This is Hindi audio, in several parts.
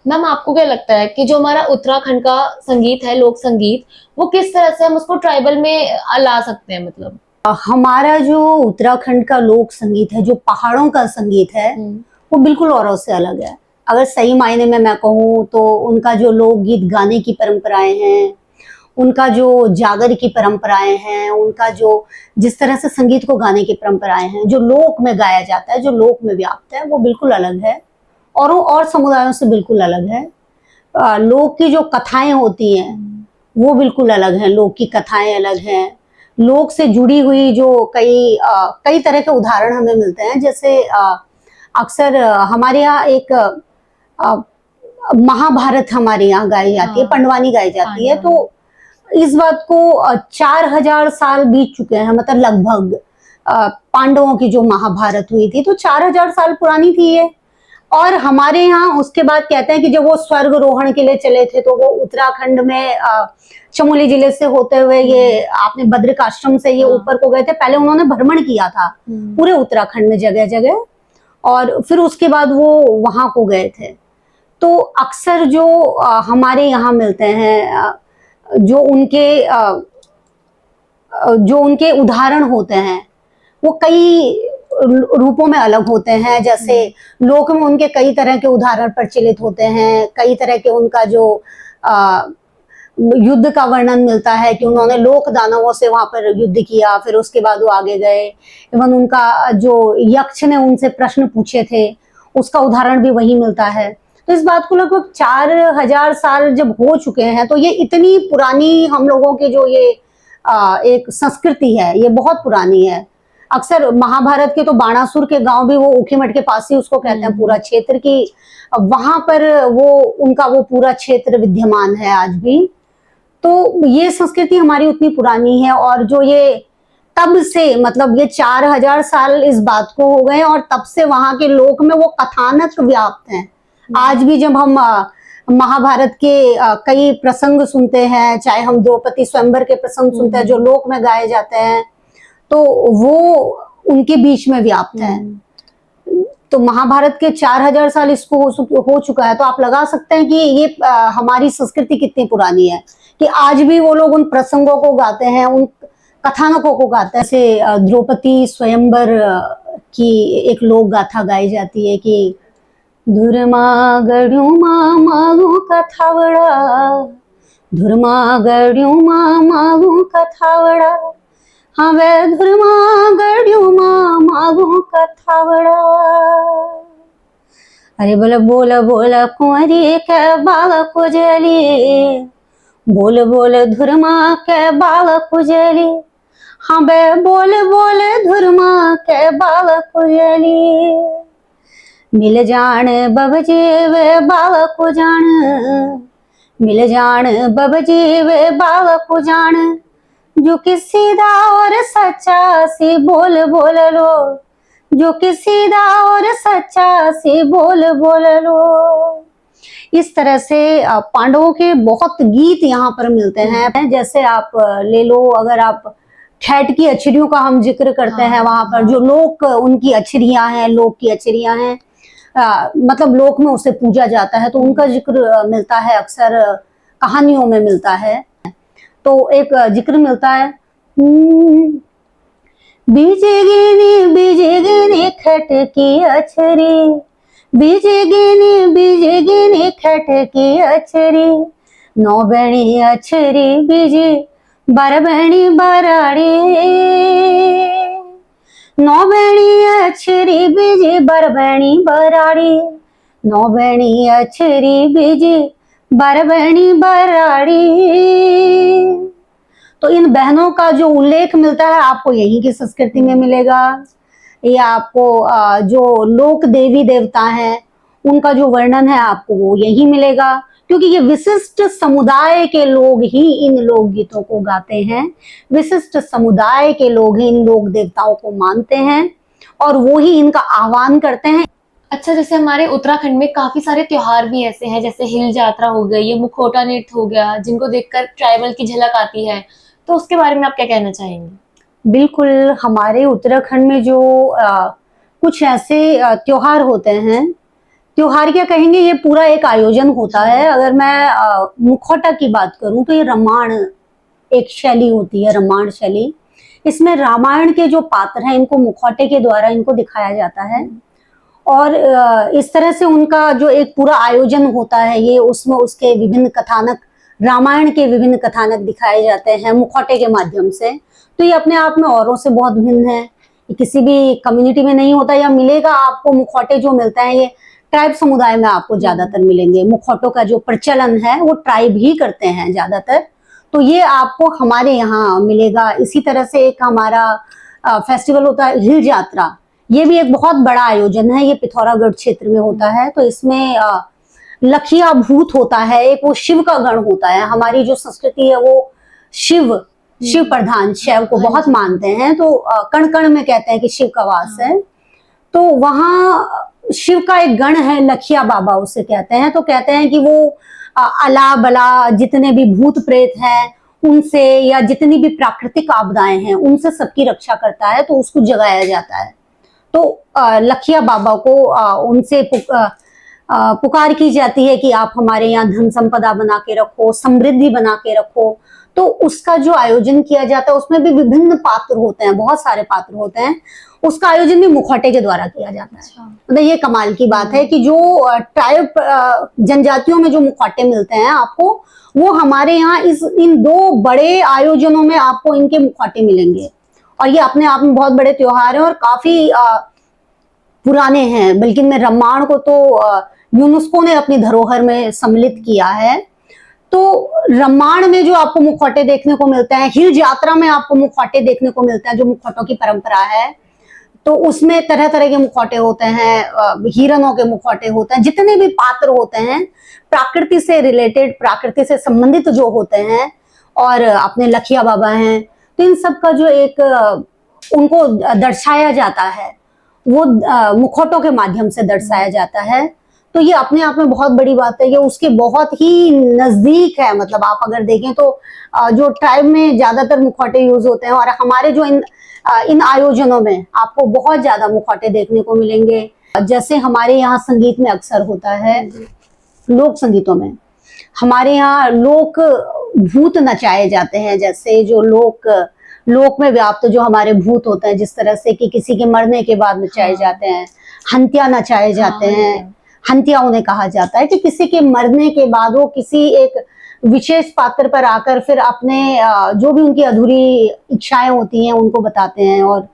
मैम आपको क्या लगता है कि जो हमारा उत्तराखंड का संगीत है, लोक संगीत, वो किस तरह से हम उसको ट्राइबल में ला सकते हैं मतलब? हमारा जो उत्तराखंड का लोक संगीत है, जो पहाड़ों का संगीत है, वो बिल्कुल औरों से अलग है। अगर सही मायने में मैं कहूँ तो उनका जो लोकगीत गाने की परंपराएं हैं, उनका जो जागर की परंपराएं हैं, उनका जो जिस तरह से संगीत को गाने की परंपराएं हैं, जो लोक में गाया जाता है, जो लोक में व्याप्त है, वो बिल्कुल अलग है और समुदायों से बिल्कुल अलग है। लोक की जो कथाएं होती हैं वो बिल्कुल अलग हैं, लोक की कथाएं अलग हैं। लोक से जुड़ी हुई जो कई तरह के उदाहरण हमें मिलते हैं। जैसे अक्सर हमारे यहाँ एक महाभारत हमारे यहाँ गाई जाती है, पंडवानी गाई जाती है। तो इस बात को 4000 साल बीत चुके हैं, मतलब लगभग पांडवों की जो महाभारत हुई थी तो 4000 साल पुरानी थी ये। और हमारे यहाँ उसके बाद कहते हैं कि जब वो स्वर्गरोहण के लिए चले थे तो वो उत्तराखंड में चमोली जिले से होते हुए ये आपने बद्रिकाश्रम से ये ऊपर को गए थे। पहले उन्होंने भ्रमण किया था पूरे उत्तराखंड में जगह जगह, और फिर उसके बाद वो वहां को गए थे। तो अक्सर जो हमारे यहाँ मिलते हैं, जो उनके उदाहरण होते हैं वो कई रूपों में अलग होते हैं। जैसे लोक में उनके कई तरह के उदाहरण प्रचलित होते हैं, कई तरह के उनका जो युद्ध का वर्णन मिलता है कि उन्होंने लोक दानवों से वहां पर युद्ध किया, फिर उसके बाद वो आगे गए। इवन उनका जो यक्ष ने उनसे प्रश्न पूछे थे उसका उदाहरण भी वही मिलता है। तो इस बात को लगभग 4000 साल जब हो चुके हैं तो ये इतनी पुरानी हम लोगों की जो ये एक संस्कृति है ये बहुत पुरानी है। अक्सर महाभारत के तो बाणासुर के गांव भी वो ऊखीमठ के पास ही उसको कहते हैं पूरा क्षेत्र की, वहां पर वो उनका वो पूरा क्षेत्र विद्यमान है आज भी। तो ये संस्कृति हमारी उतनी पुरानी है, और जो ये तब से मतलब ये 4000 साल इस बात को हो गए और तब से वहां के लोक में वो कथानक व्याप्त हैं। आज भी जब हम महाभारत के कई प्रसंग सुनते हैं, चाहे हम द्रौपदी स्वयंवर के प्रसंग सुनते हैं जो लोक में गाए जाते हैं, तो वो उनके बीच में व्याप्त है। तो महाभारत के 4000 साल इसको हो चुका है, तो आप लगा सकते हैं कि ये हमारी संस्कृति कितनी पुरानी है कि आज भी वो लोग उन प्रसंगों को गाते हैं, उन कथानकों को गाते हैं। जैसे द्रौपदी स्वयंवर की एक लोक गाथा गाई जाती है कि धुरमा गड्युमा मागू कथावड़ा, धुरमा गड्युमा मागू कथावड़ा, हवे धुरमा गड्युमा मागू कथावड़ा। अरे बोल बोल बोल कुंवरी के बाल कुजली, बोल बोल धुरमा के बाल कुजली, हवे बोल बोल धुरमा के बाल कुजली। मिल जान बबजी वे बाल को जान, मिल जान बबजी वे बाल को जान, जो कि सीधा और सच्चा सी बोल बोल लो, जो कि सीधा और सच्चा सी बोल बोल लो। इस तरह से पांडवों के बहुत गीत यहाँ पर मिलते हैं। जैसे आप ले लो, अगर आप ठेठ की अछरियों का हम जिक्र करते हैं, वहां पर जो लोक उनकी अछरियां हैं, लोक की अछरियां हैं, मतलब लोक में उसे पूजा जाता है तो उनका जिक्र मिलता है, अक्सर कहानियों में मिलता है। तो एक जिक्र मिलता है, बीजेगिनी खट की अछरी, बीजेगिनी खट की अछरी, नौ बहनी अछरी बीजी बार बहनी बराड़ी, नौ बहनी अछरी बीजी बार बहनी बराड़ी, नौ बहनी अछरी बीजी बार बहनी बराड़ी। तो इन बहनों का जो उल्लेख मिलता है आपको यहीं की संस्कृति में मिलेगा, या आपको जो लोक देवी देवता हैं उनका जो वर्णन है आपको वो यही मिलेगा, क्योंकि ये विशिष्ट समुदाय के लोग ही इन लोकगीतों को गाते हैं, विशिष्ट समुदाय के लोग ही इन लोक देवताओं को मानते हैं और वो ही इनका आह्वान करते हैं। अच्छा, जैसे हमारे उत्तराखंड में काफी सारे त्योहार भी ऐसे हैं, जैसे हिल यात्रा हो गई, ये मुखौटा नृत्य हो गया, जिनको देखकर ट्राइबल की झलक आती है, तो उसके बारे में आप क्या कहना चाहेंगे? बिल्कुल, हमारे उत्तराखंड में जो कुछ ऐसे त्योहार होते हैं त्योहार क्या कहेंगे, ये पूरा एक आयोजन होता है। अगर मैं मुखौटा की बात करूं तो ये रामायण एक शैली होती है, रामायण शैली। इसमें रामायण के जो पात्र हैं इनको मुखौटे के द्वारा इनको दिखाया जाता है, और इस तरह से उनका जो एक पूरा आयोजन होता है, ये उसमें उसके विभिन्न कथानक, रामायण के विभिन्न कथानक दिखाए जाते हैं मुखौटे के माध्यम से। तो ये अपने आप में औरों से बहुत भिन्न है, ये किसी भी कम्युनिटी में नहीं होता या मिलेगा आपको। मुखौटे जो मिलता है ये ट्राइब समुदाय में आपको ज्यादातर मिलेंगे। मुखौटों का जो प्रचलन है वो ट्राइब ही करते हैं ज्यादातर, तो ये आपको हमारे यहाँ मिलेगा। इसी तरह से एक हमारा फेस्टिवल होता है हिल यात्रा, ये भी एक बहुत बड़ा आयोजन है, ये पिथौरागढ़ क्षेत्र में होता है। तो इसमें लखिया भूत होता है, एक वो शिव का गण होता है। हमारी जो संस्कृति है वो शिव प्रधान, शैव को बहुत मानते हैं, तो कण कण में कहते हैं कि शिव का वास है। तो वहाँ शिव का एक गण है, लखिया बाबा उसे कहते हैं। तो कहते हैं कि वो अला बला जितने भी भूत प्रेत हैं उनसे, या जितनी भी प्राकृतिक आपदाएं हैं उनसे सबकी रक्षा करता है, तो उसको जगाया जाता है। तो लखिया बाबा को उनसे पुकार की जाती है कि आप हमारे यहाँ धन संपदा बना के रखो, समृद्धि बना के रखो। तो उसका जो आयोजन किया जाता है उसमें भी विभिन्न पात्र होते हैं, बहुत सारे पात्र होते हैं। उसका आयोजन भी मुखौटे के द्वारा किया जाता है। मतलब ये कमाल की बात है कि जो ट्राइब जनजातियों में जो मुखौटे मिलते हैं आपको, वो हमारे यहाँ इन दो बड़े आयोजनों में आपको इनके मुखौटे मिलेंगे। और ये अपने आप में बहुत बड़े त्योहार हैं और काफी पुराने हैं। बल्कि मैं रामायण को तो यूनेस्को ने अपनी धरोहर में सम्मिलित किया है। तो रामायण में जो आपको मुखौटे देखने को मिलते हैं, हिल यात्रा में आपको मुखौटे देखने को मिलते हैं, जो मुखौटों की परंपरा है। तो उसमें तरह तरह के मुखौटे होते हैं, हिरणों के मुखौटे होते हैं, जितने भी पात्र होते हैं प्रकृति से रिलेटेड, प्रकृति से संबंधित जो होते हैं, और अपने लखिया बाबा हैं, तो इन सब का जो एक उनको दर्शाया जाता है वो मुखौटों के माध्यम से दर्शाया जाता है। तो ये अपने आप में बहुत बड़ी बात है, ये उसके बहुत ही नजदीक है। मतलब आप अगर देखें तो जो ट्राइब में ज्यादातर मुखौटे यूज होते हैं, और हमारे जो इन आयोजनों में आपको बहुत ज्यादा मुखौटे देखने को मिलेंगे। जैसे हमारे यहाँ संगीत में अक्सर होता है, लोक संगीतों में हमारे यहाँ लोक भूत नचाए जाते हैं। जैसे जो लोक में व्याप्त जो हमारे भूत होते हैं, जिस तरह से कि किसी के मरने के बाद नचाए जाते हैं, हंत्या नचाए जाते हैं। हंत्या उन्हें कहा जाता है कि किसी के मरने के बाद वो किसी एक विशेष पात्र पर आकर फिर अपने जो भी उनकी अधूरी इच्छाएं होती हैं उनको बताते हैं, और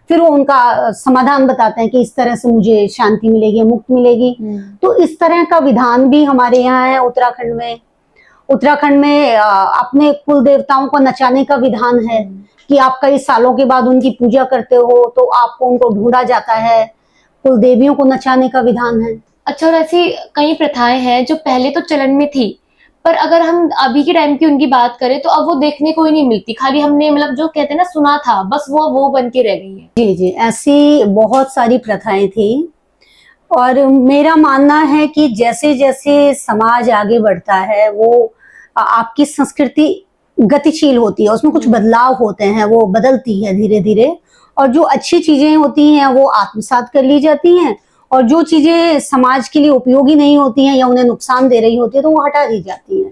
फिर वो उनका समाधान बताते हैं कि इस तरह से मुझे शांति मिलेगी, मुक्ति मिलेगी। तो इस तरह का विधान भी हमारे यहाँ है उत्तराखंड में। उत्तराखंड में अपने कुल देवताओं को नचाने का विधान है कि आप कई सालों के बाद उनकी पूजा करते हो तो आपको उनको ढूंढा जाता है। कुल देवियों को नचाने का विधान है। अच्छा, और ऐसी कई प्रथाएं हैं जो पहले तो चलन में थी, पर अगर हम अभी के टाइम की उनकी बात करें तो अब वो देखने को ही नहीं मिलती। खाली हमने मतलब जो कहते हैं ना सुना था, बस वो बन के रह गई है। जी जी, ऐसी बहुत सारी प्रथाएं थी। और मेरा मानना है कि जैसे जैसे समाज आगे बढ़ता है वो आपकी संस्कृति गतिशील होती है, उसमें कुछ बदलाव होते हैं, वो बदलती है धीरे धीरे। और जो अच्छी चीजें होती हैं वो आत्मसात कर ली जाती हैं, और जो चीजें समाज के लिए उपयोगी नहीं होती हैं या उन्हें नुकसान दे रही होती है तो वो हटा दी जाती हैं।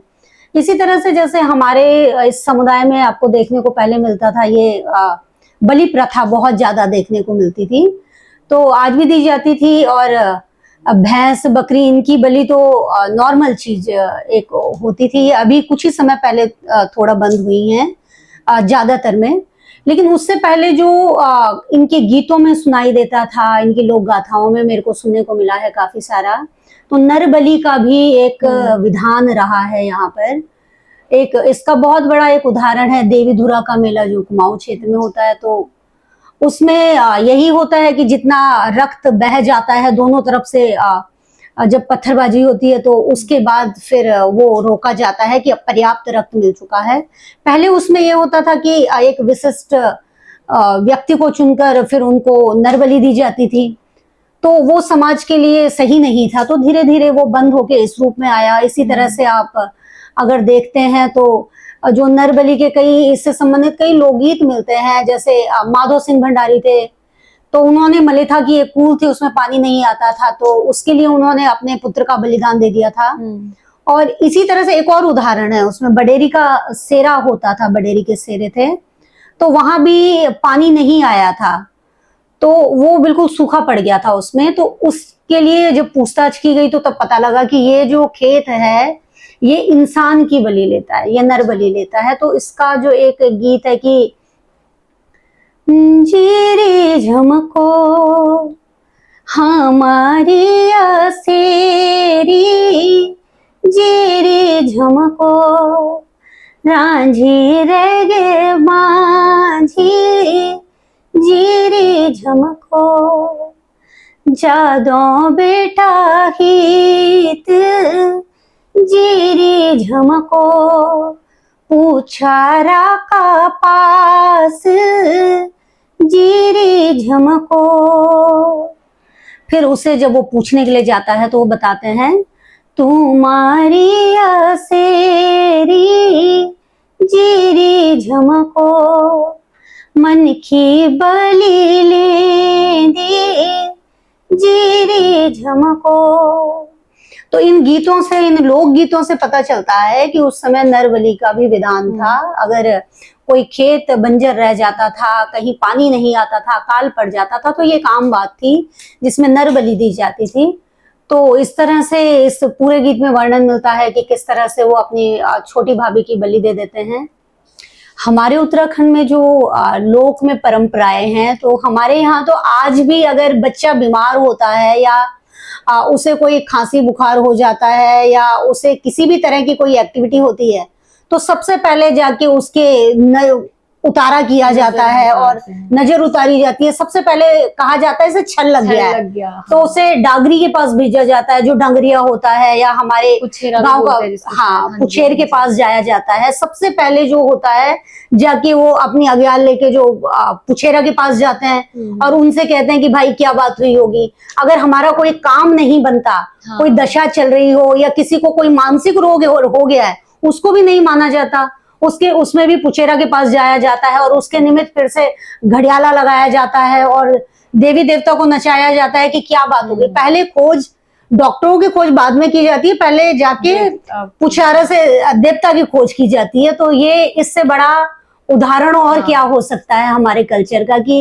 इसी तरह से जैसे हमारे इस समुदाय में आपको देखने को पहले मिलता था, ये बलि प्रथा बहुत ज्यादा देखने को मिलती थी, तो आज भी दी जाती थी। और भैंस बकरी इनकी बलि तो नॉर्मल चीज एक होती थी। अभी कुछ ही समय पहले थोड़ा बंद हुई हैं ज्यादातर में। लेकिन उससे पहले जो इनके गीतों में सुनाई देता था, इनकी लोक गाथाओं में मेरे को सुनने को मिला है काफी सारा, तो नर बलि का भी एक विधान रहा है यहाँ पर। एक इसका बहुत बड़ा एक उदाहरण है देवीधुरा का मेला जो कुमाऊं क्षेत्र में होता है। तो उसमें यही होता है कि जितना रक्त बह जाता है दोनों तरफ से, जब पत्थरबाजी होती है तो उसके बाद फिर वो रोका जाता है कि अब पर्याप्त रक्त मिल चुका है। पहले उसमें ये होता था कि एक विशिष्ट व्यक्ति को चुनकर फिर उनको नरबलि दी जाती थी, तो वो समाज के लिए सही नहीं था। तो धीरे धीरे वो बंद होके इस रूप में आया। इसी तरह से आप अगर देखते हैं तो जो नरबलि के कई इससे संबंधित कई लोकगीत मिलते हैं। जैसे माधो सिंह भंडारी थे, तो उन्होंने मलेथा की एक कूल थी, उसमें पानी नहीं आता था, तो उसके लिए उन्होंने अपने पुत्र का बलिदान दे दिया था। और इसी तरह से एक और उदाहरण है, उसमें बडेरी का सेरा होता था, बडेरी के सेरे थे, तो वहां भी पानी नहीं आया था, तो वो बिल्कुल सूखा पड़ गया था उसमें। तो उसके लिए जब पूछताछ की गई तो तब पता लगा कि ये जो खेत है ये इंसान की बलि लेता है, ये नर बलि लेता है। तो इसका जो एक गीत है कि जीरे झमको हमारी आसेरी, जीरे झमको रांझी रह गे माझी, जीरे झमको जादों बेटा हित, जीरे झमको पूछारा का पास, जीरे झमको। फिर उसे जब वो पूछने के लिए जाता है तो वो बताते हैं, तुम्हारी आसेरी जीरे झमको, मन की बलि ले दे जीरे झमको। तो इन गीतों से, इन लोक गीतों से पता चलता है कि उस समय नर बलि का भी विधान था। अगर कोई खेत बंजर रह जाता था, कहीं पानी नहीं आता था, अकाल पड़ जाता था, तो ये एक आम बात थी जिसमें नर बलि दी जाती थी। तो इस तरह से इस पूरे गीत में वर्णन मिलता है कि किस तरह से वो अपनी छोटी भाभी की बलि दे देते हैं। हमारे उत्तराखंड में जो लोक में परंपराएं हैं, तो हमारे यहाँ तो आज भी अगर बच्चा बीमार होता है या उसे कोई खांसी बुखार हो जाता है या उसे किसी भी तरह की कोई एक्टिविटी होती है, तो सबसे पहले जाके उसके उतारा किया जाता है और नजर उतारी जाती है। सबसे पहले कहा जाता है इसे छल लग गया है, तो उसे डागरी के पास भेजा जाता है, जो डंगरिया होता है, या हमारे गांव का, हाँ, पुछेर के पास जाया जाता है। सबसे पहले जो होता है जाके वो अपनी अग्याल लेके जो पुछेरा के पास जाते हैं और उनसे कहते हैं कि भाई क्या बात हुई होगी। अगर हमारा कोई काम नहीं बनता, कोई दशा चल रही हो या किसी को कोई मानसिक रोग हो गया है, उसको भी नहीं माना जाता, उसमें भी पुछेरा के पास जाया जाता है और उसके निमित्त फिर से घड़ियाला लगाया जाता है और देवी देवता को नचाया जाता है कि क्या बात होगी। पहले खोज, डॉक्टरों की खोज बाद में की जाती है, पहले जाके पुछारा से देवता की खोज की जाती है। तो ये इससे बड़ा उदाहरण और क्या हो सकता है हमारे कल्चर का कि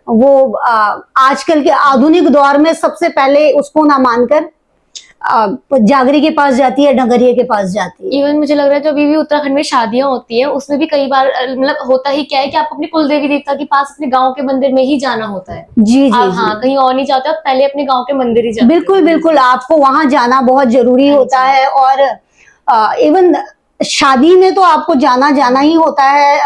वो आजकल के आधुनिक दौर में सबसे पहले उसको ना मानकर जागरी के पास जाती है, डंगरिया के पास जाती है। इवन मुझे लग रहा है जो अभी भी उत्तराखंड में शादियां होती है उसमें भी कई बार मतलब होता ही क्या है कि आप अपने कुल देवी देवता के पास अपने गांव के मंदिर में ही जाना होता है। जी जी, आप हाँ कहीं और नहीं जाते, आप पहले अपने गांव के मंदिर ही जाते। बिल्कुल बिल्कुल, आपको वहां जाना बहुत जरूरी होता है। और इवन शादी में तो आपको जाना ही होता है।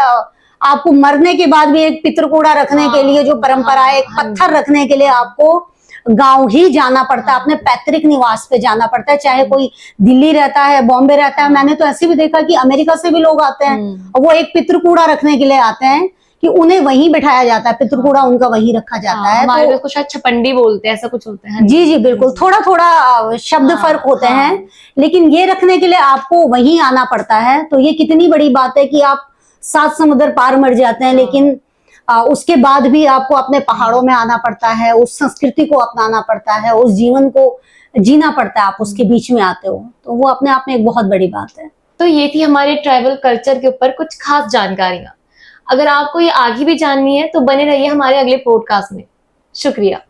आपको मरने के बाद भी एक पितृकूड़ा रखने के लिए जो परंपरा है, एक पत्थर रखने के लिए आपको गांव ही जाना पड़ता है, अपने पैतृक निवास पे जाना पड़ता है। चाहे कोई दिल्ली रहता है, बॉम्बे रहता है, मैंने तो ऐसे भी देखा कि अमेरिका से भी लोग आते हैं और वो एक पितृकूड़ा रखने के लिए आते हैं कि उन्हें वहीं बैठाया जाता है, पितृकूड़ा उनका वहीं रखा जाता है। हमारे उसको शायद छपंडी बोलते हैं, ऐसा कुछ होता है। जी जी बिल्कुल, थोड़ा थोड़ा शब्द फर्क होते हैं, लेकिन ये रखने के लिए आपको वहीं आना पड़ता है। तो ये कितनी बड़ी बात है कि आप 7 समुद्र पार मर जाते हैं, लेकिन उसके बाद भी आपको अपने पहाड़ों में आना पड़ता है, उस संस्कृति को अपनाना पड़ता है, उस जीवन को जीना पड़ता है, आप उसके बीच में आते हो। तो वो अपने आप में एक बहुत बड़ी बात है। तो ये थी हमारे ट्रैवल कल्चर के ऊपर कुछ खास जानकारियां। अगर आपको ये आगे भी जाननी है तो बने रहिए हमारे अगले पॉडकास्ट में। शुक्रिया।